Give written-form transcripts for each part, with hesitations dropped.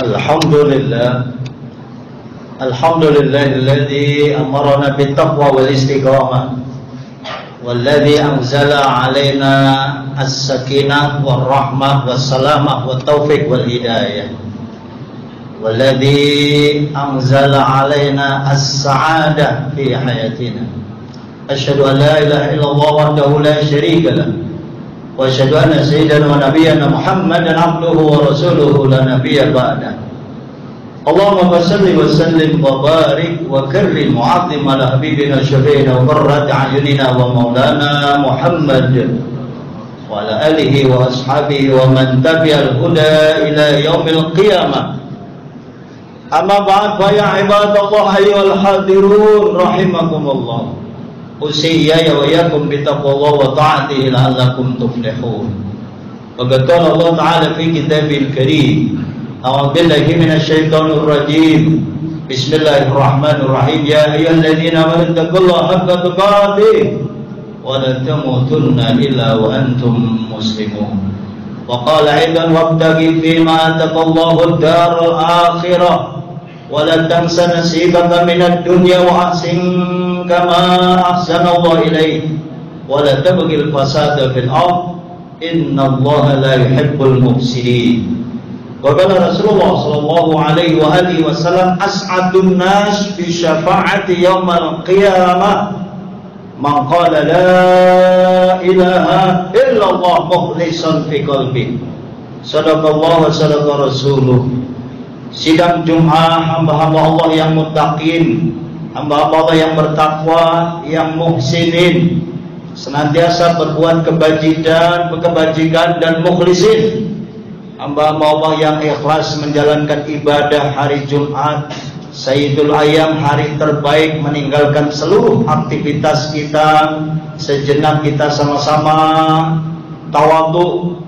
Alhamdulillah, alhamdulillahilladzi amarna bittaqwa wal istiqamah, walladzi anzala alaina as-sakinah wal rahmah was salamah wat taufiq wal hidayah, walladzi anzala alaina as-sa'adah fi hayatina. Asyhadu an la ilaha illallah wahdahu la syarika lah, wa asyhadu anna sayyidana wa nabiyyana Muhammadan abduhu wa rasuluhu la nabiyya ba'dah. Allahumma salli wa sallim wa barik wa karrim wa 'azzim ala habibina syafi'ina wa qurrati a'yunina wa maulana Muhammad wa ala alihi wa ashabihi wa man tabi'al huda ila yaumil qiyamah. Amma ba'd, fa ya ibadallah ayyuhal hadirun rahimakumullah. Usiyya wa yakum bitaqwallah wa ta'atihi la'allakum tuflihun. Wa qala Allah ta'ala fi kitabil karim, a'udzu billahi minasy syaithanir rajim. Bismillahirrahmanirrahim. Ya ayyuhalladzina amanu taqullaha haqqa tuqatih wa la tamutunna illa wa antum muslimun. Wa qala aidan wabtaghi fima ataqallahu ad-daral akhirah wa la tansa nasibaka minad dunya wa ahsin kama ahsanallahu ilaik wa la tabghil fasada fil ardh innallaha la yuhibbul mufsidin. Wa qala Rasulullah sallallahu alaihi wa alihi wasallam, as'adun nas fi syafa'ati yaumal qiyamah man qala la ilaha illallah mukhlishan fi qalbi. Sadaqallahu wa sadaqa rasuluh. Sidang Jumat hamba-hamba Allah yang muttaqin, hamba-hamba Allah yang bertakwa, yang muhsinin, senantiasa berbuat kebajikan dan mukhlisin, hamba-hamba Allah yang ikhlas menjalankan ibadah hari Jumat, Sayyidul Ayyam, hari terbaik, meninggalkan seluruh aktivitas kita. Sejenak kita sama-sama tawadhu,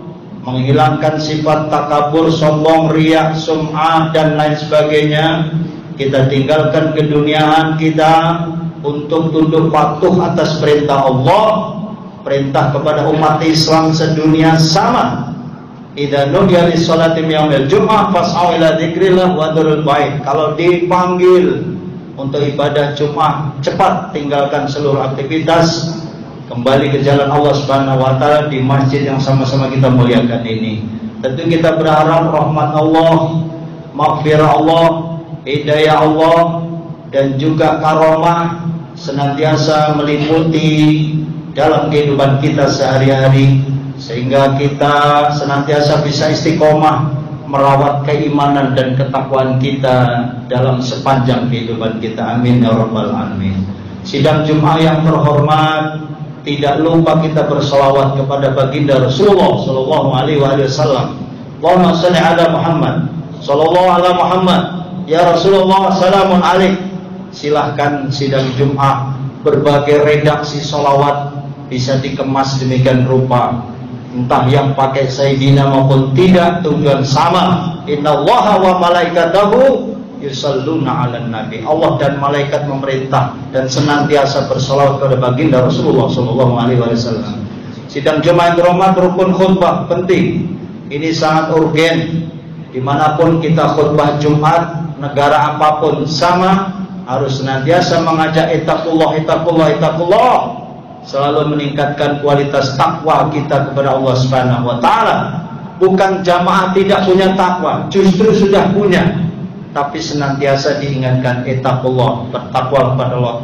menghilangkan sifat takabur, sombong, riya, sum'ah dan lain sebagainya. Kita tinggalkan keduniaan kita untuk tunduk patuh atas perintah Allah, perintah kepada umat Islam sedunia sama. Idza nudiya lis-sholati yaumil jum'ah fas'au ila dzikrillah wa dzarul bait. Kalau dipanggil untuk ibadah Jumat, cepat tinggalkan seluruh aktivitas, kembali ke jalan Allah Subhanahu wa taala di masjid yang sama-sama kita muliakan ini. Tentu kita berharap rahmat Allah, maghfirah Allah, hidayah Allah dan juga karamah senantiasa meliputi dalam kehidupan kita sehari-hari, sehingga kita senantiasa bisa istiqomah merawat keimanan dan ketakwaan kita dalam sepanjang kehidupan kita. Amin ya rabbal alamin. Sidang Jumat yang terhormat, tidak lupa kita berselawat kepada baginda Rasulullah sallallahu alaihi wasallam. Allahumma shalli ala Muhammad sallallahu ala Muhammad. Ya Rasulullah, salamun alaik. Silahkan sidang Jumat berbagai redaksi sholawat bisa dikemas demikian rupa, entah yang pakai Sayyidina maupun tidak, tujuan sama. Innallaha wa malaikatahu yusalluna 'alan nabi. Allah dan malaikat memerintah dan senantiasa bersolawat kepada baginda Rasulullah sallallahu alaihi wasallam. Sidang Jumat terhormat, rukun khutbah penting. Ini sangat urgen. Dimanapun kita khutbah Jumat, negara apapun sama, harus senantiasa mengajak ittaqullah, ittaqullah, ittaqullah, selalu meningkatkan kualitas takwa kita kepada Allah Subhanahu wa taala. Bukan jamaah tidak punya takwa, justru sudah punya, tapi senantiasa diingatkan ittaqullah, bertakwa kepada Allah,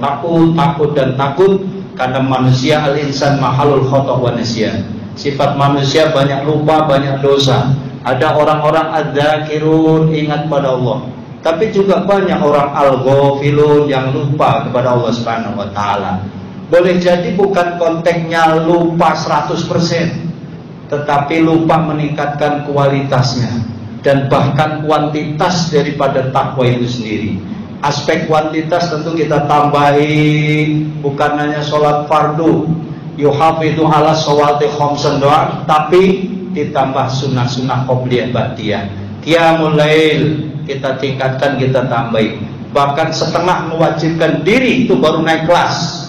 takut dan takut, karena manusia al-insan mahalul khata' wa nisyan. Sifat manusia banyak lupa, banyak dosa. Ada orang-orang adzakirun, ingat pada Allah, tapi juga banyak orang al-ghafilun yang lupa kepada Allah Subhanahu wa taala. Boleh jadi bukan konteksnya lupa 100%, tetapi lupa meningkatkan kualitasnya dan bahkan kuantitas daripada takwa itu sendiri. Aspek kuantitas tentu kita tambahi, bukan hanya sholat fardu, yuhafidhu ala sholati khamsan doang, tapi ditambah sunnah-sunnah qobliyah ba'diyah. Qiyamul lail kita tingkatkan, kita tambahi. Bahkan setengah mewajibkan diri itu baru naik kelas.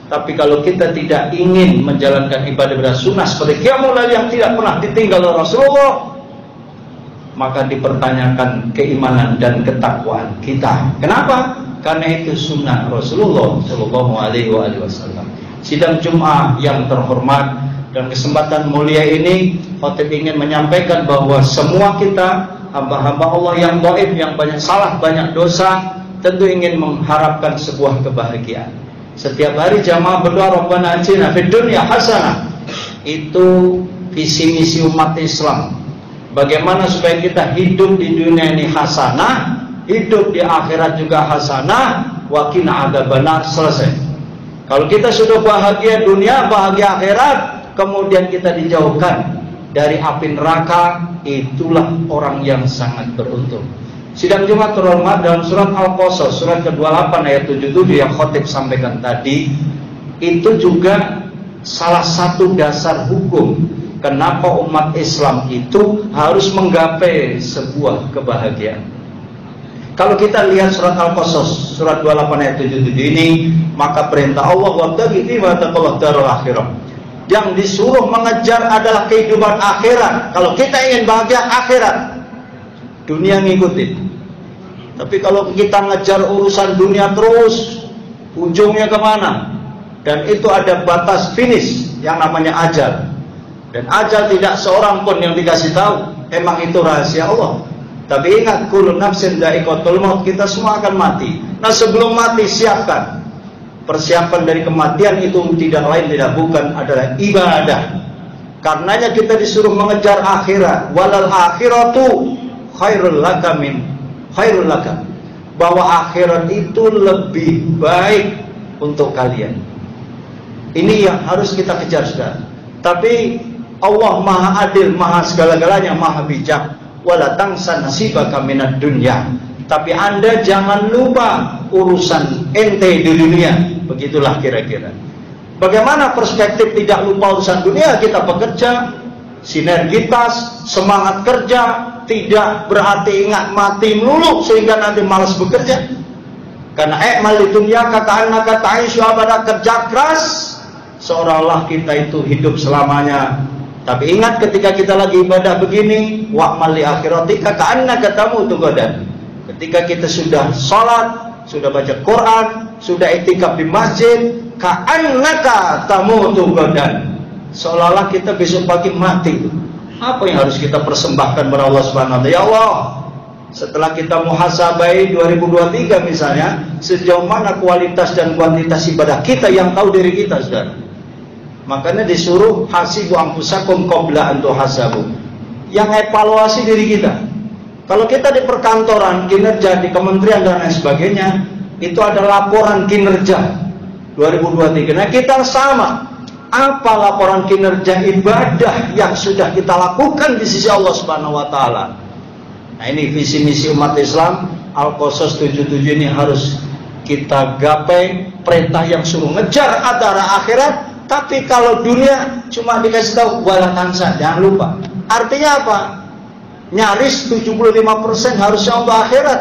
Tapi kalau kita tidak ingin menjalankan ibadah sunnah seperti qiyamul lail yang tidak pernah ditinggal oleh Rasulullah, maka dipertanyakan keimanan dan ketakwaan kita. Kenapa? Karena itu sunnah Rasulullah Shallallahu Alaihi Wasallam. Sidang Jumat yang terhormat dan kesempatan mulia ini, khotib ingin menyampaikan bahwa semua kita hamba-hamba Allah yang dhaif, yang banyak salah, banyak dosa, tentu ingin mengharapkan sebuah kebahagiaan. Setiap hari jamaah berdoa Rabbana atina fid dunya hasanah. Itu visi misi umat Islam. Bagaimana supaya kita hidup di dunia ini hasanah, hidup di akhirat juga hasanah, wa qina adzabannar, selesai. Kalau kita sudah bahagia dunia, bahagia akhirat, kemudian kita dijauhkan dari api neraka, itulah orang yang sangat beruntung. Sidang Jumat terhormat, dalam surat Al-Qasas surat ke-28 ayat 77 yang khotib sampaikan tadi, itu juga salah satu dasar hukum kenapa umat Islam itu harus menggapai sebuah kebahagiaan. Kalau kita lihat surat Al-Qasas surat 28 ayat 77 ini, maka perintah Allah wabtaghi fima ataqallahu darul akhirah. Yang disuruh mengejar adalah kehidupan akhirat. Kalau kita ingin bahagia akhirat, dunia ngikutin. Tapi kalau kita ngejar urusan dunia terus, ujungnya kemana? Dan itu ada batas finish yang namanya ajal. Dan ajal tidak seorang pun yang dikasih tahu. Emang itu rahasia Allah. Tapi ingat, kullu nafsin dha'iqatul maut, kita semua akan mati. Nah, sebelum mati siapkan. Persiapan dari kematian itu tidak lain tidak bukan adalah ibadah. Karenanya kita disuruh mengejar akhirat. Walal akhiratu khairul laka min khairul laka. Bahwa akhirat itu lebih baik untuk kalian. Ini yang harus kita kejar, saudara. Tapi Allah maha adil, maha segala-galanya, maha bijak. Wala tangsa nasibaka minad dunya. Tapi Anda jangan lupa urusan ente di dunia. Begitulah kira-kira. Bagaimana perspektif tidak lupa urusan dunia? Kita bekerja, sinergitas, semangat kerja, tidak berarti ingat mati melulu sehingga nanti malas bekerja. Karena i'mal di dunia ka'annaka ta'ishu abada, kerja keras seolah-olah kita itu hidup selamanya. Tapi ingat ketika kita lagi ibadah begini, wa'mal li akhiratika ka'annaka tamutu ghadan. Ketika kita sudah sholat, sudah baca Quran, sudah i'tikaf di masjid, ka'annaka tamutu ghadan. Seolah-olah kita besok pagi mati. Apa yang harus kita persembahkan kepada Allah Subhanahu wa taala? Ya Allah, setelah kita muhasabai 2023 misalnya, sejauh mana kualitas dan kuantitas ibadah kita, yang tahu diri kita, saudara. Makanya disuruh hasibu anfusakum qabla an tuhasabu. Yang evaluasi diri kita. Kalau kita di perkantoran, kinerja di kementerian dan lain sebagainya, itu ada laporan kinerja 2023. Nah, kita sama. Apa laporan kinerja ibadah yang sudah kita lakukan di sisi Allah Subhanahu wa taala? Nah, ini visi misi umat Islam Al-Qasas 77 ini harus kita gapai. Perintah yang suruh ngejar antara akhirat. Tapi kalau dunia cuma dikasih tahu wala tansa, jangan lupa. Artinya apa? Nyaris 75% harusnya untuk akhirat,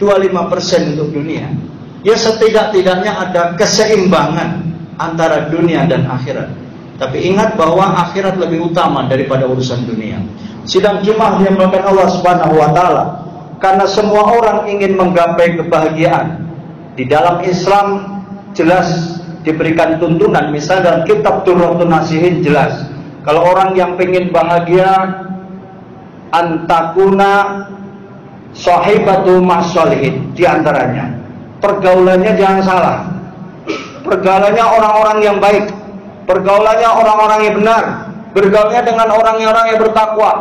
25% untuk dunia. Ya setidak-tidaknya ada keseimbangan antara dunia dan akhirat. Tapi ingat bahwa akhirat lebih utama daripada urusan dunia. Sidang Jumat yang dimuliakan Allah Subhanahu wa taala. Karena semua orang ingin menggapai kebahagiaan. Di dalam Islam jelas diberikan tuntunan, misalnya dalam kitab Durratun Nasihin jelas, kalau orang yang pengen bahagia, antakuna sahibatu ma'sholihin, diantaranya pergaulannya jangan salah, pergaulannya orang-orang yang baik, pergaulannya orang-orang yang benar, bergaulnya dengan orang-orang yang bertakwa.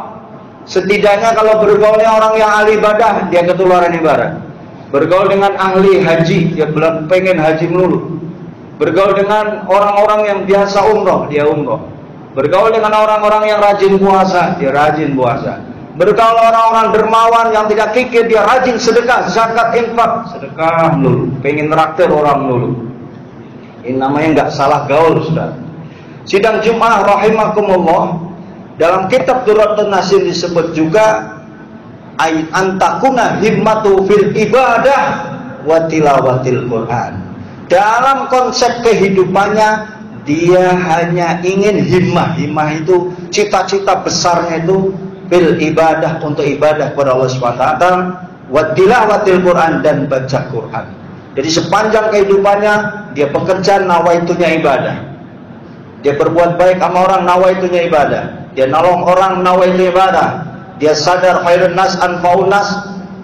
Setidaknya kalau bergaulnya orang yang ahli ibadah, dia ketularan ibadah. Bergaul dengan ahli haji, dia pengen haji melulu. Bergaul dengan orang-orang yang biasa umroh, dia umroh. Bergaul dengan orang-orang yang rajin puasa, dia rajin puasa. Bergaul orang-orang dermawan yang tidak kikir, dia rajin sedekah, zakat, infak, sedekah melulu. Pengen neraktir orang melulu. Ini namanya nggak salah gaul, saudara. Sidang Jumat rahimakumullah, dalam kitab Durratun Nasihin disebut juga antakuna himmatu fil ibadah wa tilawatil Quran. Dalam konsep kehidupannya dia hanya ingin himmah. Himmah itu cita-cita besarnya itu bil ibadah, untuk ibadah kepada Allah SWT, wa tilawatil Quran, dan baca Quran. Jadi sepanjang kehidupannya dia bekerja, nawaitunya ibadah. Dia berbuat baik sama orang, nawaitunya ibadah. Dia nolong orang, nawaitunya ibadah. Dia sadar khairun nas anfa'un nas,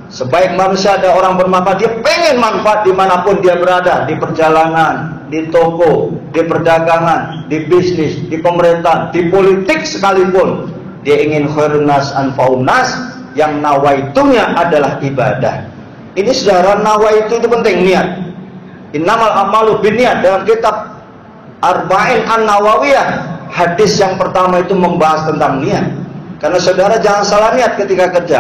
sebaik manusia ada orang bermanfaat. Dia pengen manfaat dimanapun dia berada, di perjalanan, di toko, di perdagangan, di bisnis, di pemerintahan, di politik sekalipun. Dia ingin khairun nas anfa'un nas, yang nawaitunya adalah ibadah. Ini saudara, nawaitu itu penting, niat. Innamal amalu binniyat, dalam kitab Arba'in An-Nawawiyah, hadis yang pertama itu membahas tentang niat. Karena saudara jangan salah niat ketika kerja.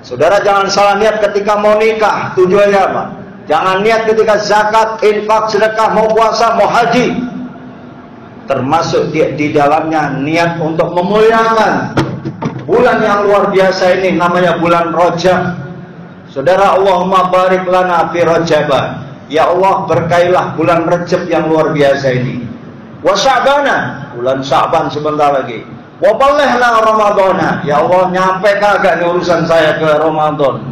Saudara jangan salah niat ketika mau nikah, tujuannya apa? Jangan niat ketika zakat, infak, sedekah, mau puasa, mau haji. Termasuk di dalamnya niat untuk memuliakan bulan yang luar biasa ini, namanya bulan Rajab. Saudara, Allahumma barik lana fi Rajab. Ya Allah, berkailah bulan Rajab yang luar biasa ini. Wa Sya'bana, bulan Sya'ban sebentar lagi. Wa ballihna Ramadana. Ya Allah, nyampe kagak nih urusan saya ke Ramadan.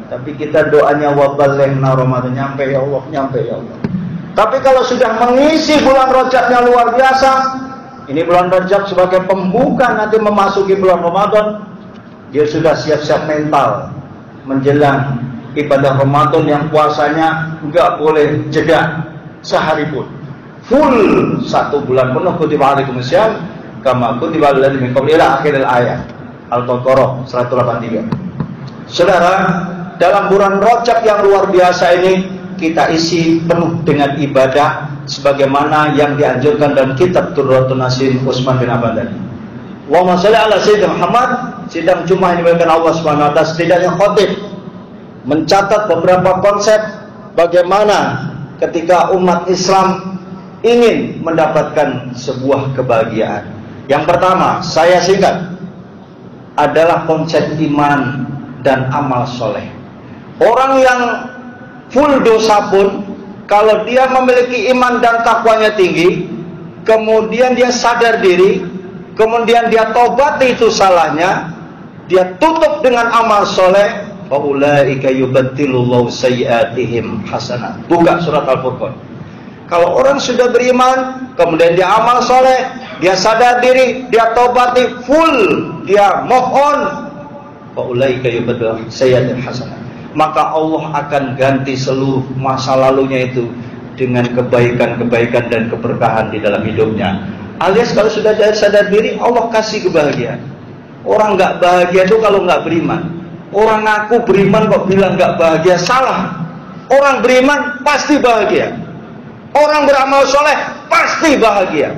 Tapi kita doanya wa ballihna Ramadan, nyampe ya Allah, nyampe ya Allah. Tapi kalau sudah mengisi bulan Rajab yang luar biasa, ini bulan Rajab sebagai pembuka nanti memasuki bulan Ramadan, dia sudah siap-siap mental menjelang ibadah Ramadan yang puasanya nggak boleh jeda sehari pun, full 1 bulan penuh. Kutiba alaikumusiyam kama kutiba alal ladzina min qablikum ila akhiril ayat Al-Baqarah 183. Saudara, dalam bulan Rajab yang luar biasa ini kita isi penuh dengan ibadah sebagaimana yang dianjurkan dalam kitab Turratun Nasin Utsman bin Affan tadi. Allahumma shalli ala sayyidina Muhammad. Sidang Jumat yang dimuliakan Allah Subhanahu wa taala, setidaknya khatib mencatat beberapa konsep bagaimana ketika umat Islam ingin mendapatkan sebuah kebahagiaan. Yang pertama, saya singkat, adalah konsep iman dan amal soleh. Orang yang full dosa pun, kalau dia memiliki iman dan takwanya tinggi, kemudian dia sadar diri, kemudian dia tobati itu salahnya, dia tutup dengan amal soleh, faulaika yubaddilullahu sayyiatihim hasanat. Buka surat Al-Furqan. Kalau orang sudah beriman, kemudian dia amal soleh, dia sadar diri, dia tobati full, dia move on, faulaika yubaddilullahu sayyiatihim hasanat, maka Allah akan ganti seluruh masa lalunya itu dengan kebaikan-kebaikan dan keberkahan di dalam hidupnya. Alias kalau sudah sadar diri, Allah kasih kebahagiaan. Orang nggak bahagia itu kalau nggak beriman. Orang ngaku beriman kok bilang nggak bahagia, salah. Orang beriman pasti bahagia. Orang beramal soleh pasti bahagia.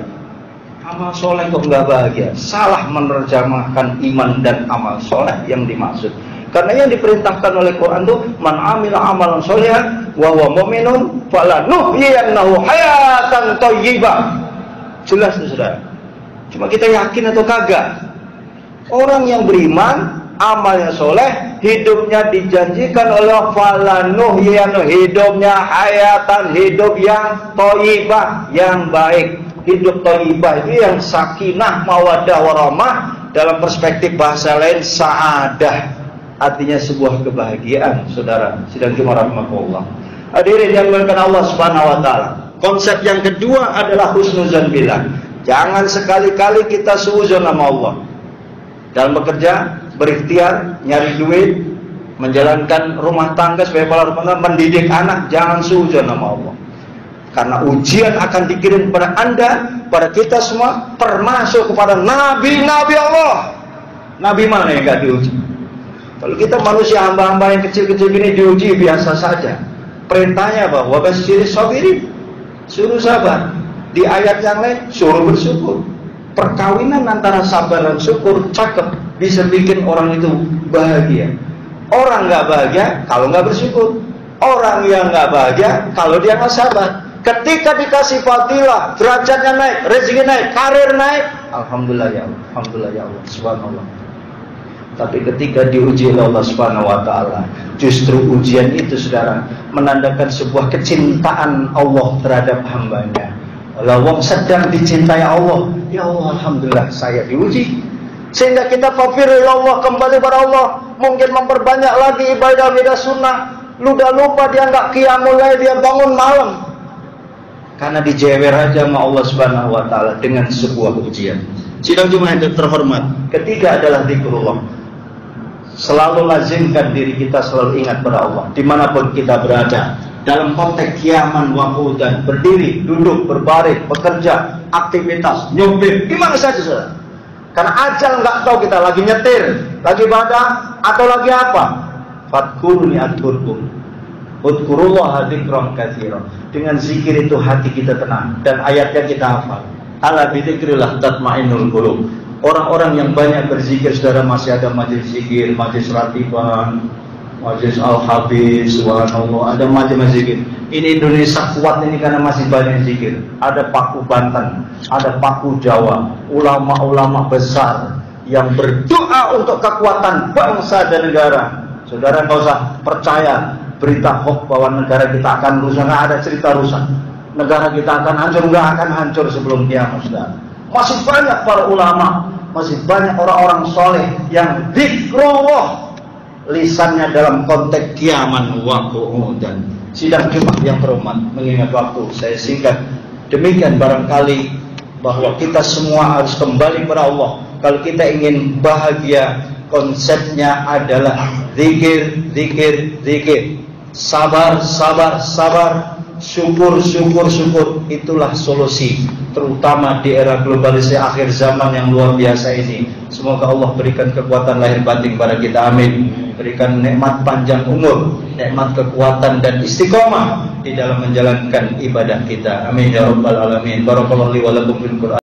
Amal soleh kok nggak bahagia, salah menerjemahkan iman dan amal soleh yang dimaksud. Karena yang diperintahkan oleh Quran itu man amila amalan sholihan wa huwa mu'minun falanuhyiyannahu hayatan thayyibah. Jelas itu saudara. Cuma kita yakin atau kagak? Orang yang beriman, amalnya soleh, hidupnya dijanjikan oleh falanuhyiyannahu, hidupnya hayatan, hidup yang thayyibah, yang baik. Hidup thayyibah itu yang sakinah, mawaddah, warahmah. Dalam perspektif bahasa lain, sa'adah, artinya sebuah kebahagiaan. Saudara, sidang Jumat rahmatullah. Hadirin yang dimuliakan Allah Subhanahu wa taala. Konsep yang kedua adalah husnuzan billah. Jangan sekali-kali kita suudzon sama Allah. Dalam bekerja, berikhtiar, nyari duit, menjalankan rumah tangga sebagai kepala rumah tangga, mendidik anak, jangan suudzon sama Allah. Karena ujian akan dikirim kepada Anda, pada kita semua, termasuk kepada nabi-nabi Allah. Nabi mana yang gak diuji? Kalau kita manusia hamba-hamba yang kecil-kecil gini diuji biasa saja. Perintahnya bahwa wabasyiris sabirin, suruh sabar. Di ayat yang lain suruh bersyukur. Perkawinan antara sabar dan syukur cakep, bisa bikin orang itu bahagia. Orang nggak bahagia kalau nggak bersyukur. Orang yang nggak bahagia kalau dia nggak sabar. Ketika dikasih fadilah, derajatnya naik, rezeki naik, karir naik, alhamdulillah ya Allah, alhamdulillah ya Allah, subhanallah. Tapi ketika diuji oleh Allah Subhanahu wa taala, justru ujian itu saudara menandakan sebuah kecintaan Allah terhadap hambanya. Kalau wong sedang dicintai Allah, ya Allah alhamdulillah saya diuji. Sehingga kita fafiru ilallah, kembali kepada Allah. Mungkin memperbanyak lagi ibadah-ibadah sunnah. Ludah lupa dia nggak qiyamul lail, dia bangun malam. Karena dijewer aja sama Allah Subhanahu wa taala dengan sebuah ujian. Sidang Jumat yang terhormat, ketiga adalah zikrullah. Selalu lazimkan diri kita selalu ingat pada Allah dimanapun kita berada. Dalam konteks kiaman waktu dan berdiri, duduk, berbaring, bekerja, aktivitas, nyupir, gimana saja saudara. Karena ajal nggak tahu kita lagi nyetir, lagi ibadah, atau lagi apa. Fadkuruni adkurkum, udkurullah dzikran katsiran. Dengan zikir itu hati kita tenang dan ayatnya kita hafal. Ala bidzikrillah tatmainnul qulub. Orang-orang yang banyak berzikir, saudara, masih ada majelis zikir, majelis ratiban, majelis al-habis, subhanallah, ada macam zikir. Ini Indonesia kuat ini karena masih banyak zikir. Ada Paku Banten, ada Paku Jawa, ulama-ulama besar yang berdoa untuk kekuatan bangsa dan negara. Saudara nggak usah percaya berita hoax bahwa negara kita akan rusak. Nggak ada cerita rusak. Negara kita akan hancur, nggak akan hancur sebelum kiamat, saudara. Masih banyak para ulama, masih banyak orang-orang soleh yang zikrullah lisannya dalam konteks kiaman waktu dan sidang Jumat yang terhormat. Mengingat waktu saya singkat, demikian barangkali bahwa kita semua harus kembali kepada Allah. Kalau kita ingin bahagia, konsepnya adalah zikir, zikir, zikir. Sabar, sabar, sabar. Syukur, syukur, syukur. Itulah solusi, terutama di era globalisasi akhir zaman yang luar biasa ini. Semoga Allah berikan kekuatan lahir batin kepada kita, amin. Berikan nikmat panjang umur, nikmat kekuatan dan istiqomah di dalam menjalankan ibadah kita, amin ya rabbal alamin. Barakallahu li wa lakum fil Qur'an.